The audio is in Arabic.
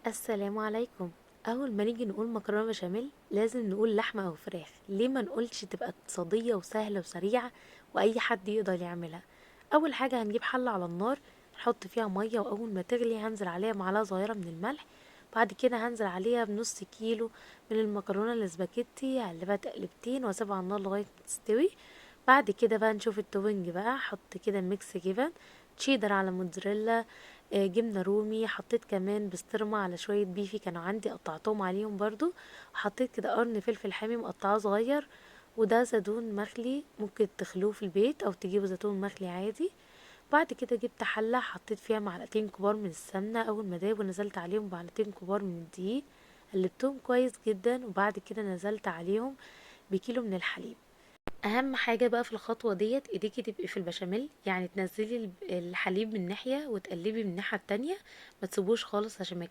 السلام عليكم. اول ما نيجي نقول مكرونه بشاميل لازم نقول لحمه او فراخ. ليه ما نقولش تبقى اقتصاديه وسهله وسريعه واي حد يقدر يعملها؟ اول حاجه هنجيب حله على النار، نحط فيها ميه، واول ما تغلي هنزل عليها معلقه صغيره من الملح. بعد كده هنزل عليها بنص كيلو من المكرونه الاسباجيتي، اقلبها تقلبتين واسيبها على النار لغايه ما تستوي. بعد كده بقى نشوف التوبنج، بقى احط كده ميكس جبن، تشيدر على موتزاريلا، جبنة رومي، حطيت كمان بسطرمة على شوية بيفي كانوا عندي قطعتهم عليهم برضو، وحطيت كده قرن فلفل حامي مقطعه صغير، وده زيتون مخلي ممكن تخلوه في البيت او تجيبوا زيتون مخلي عادي. بعد كده جبت حلة حطيت فيها معلقتين كبار من السمنة، اول ما دابوا نزلت عليهم معلقتين كبار من الدقيق، قلبتهم كويس جدا، وبعد كده نزلت عليهم بكيلو من الحليب. اهم حاجه بقى في الخطوه ديت ايديكي تبقي في البشاميل، يعني تنزلي الحليب من ناحيه وتقلبي من الناحيه التانية، ما تسيبوش خالص عشان ما